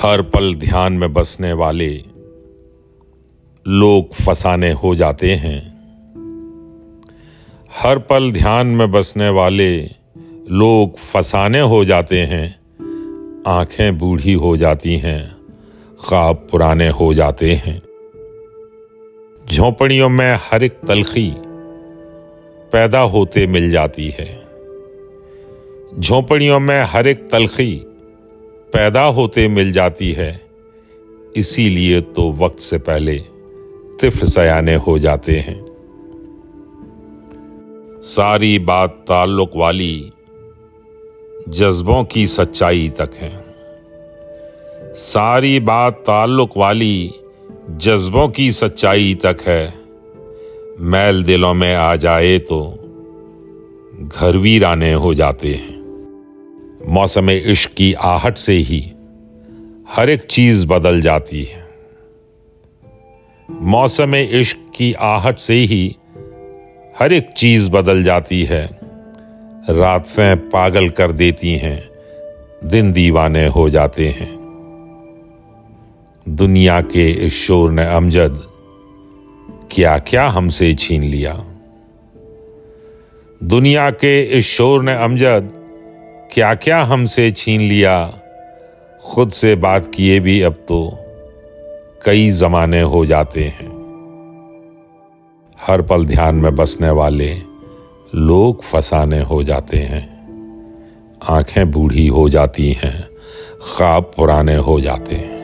हर पल ध्यान में बसने वाले लोग फसाने हो जाते हैं। हर पल ध्यान में बसने वाले लोग फसाने हो जाते हैं। आंखें बूढ़ी हो जाती हैं, ख्वाब पुराने हो जाते हैं। झोंपड़ियों में हर एक तलखी पैदा होते मिल जाती है। झोंपड़ियों में हर एक तलखी पैदा होते मिल जाती है। इसीलिए तो वक्त से पहले तिफ़ सयाने हो जाते हैं। सारी बात ताल्लुक वाली जज्बों की सच्चाई तक है। सारी बात ताल्लुक वाली जज्बों की सच्चाई तक है। मैल दिलों में आ जाए तो घर वीराने हो जाते हैं। मौसम इश्क की आहट से ही हर एक चीज बदल जाती है। मौसम इश्क की आहट से ही हर एक चीज बदल जाती है। रातें पागल कर देती हैं, दिन दीवाने हो जाते हैं। दुनिया के इस शोर ने अमजद क्या क्या हमसे छीन लिया। दुनिया के इस शोर ने अमजद क्या क्या हमसे छीन लिया। खुद से बात किए भी अब तो कई जमाने हो जाते हैं। हर पल ध्यान में बसने वाले लोग फसाने हो जाते हैं। आंखें बूढ़ी हो जाती हैं, ख्वाब पुराने हो जाते हैं।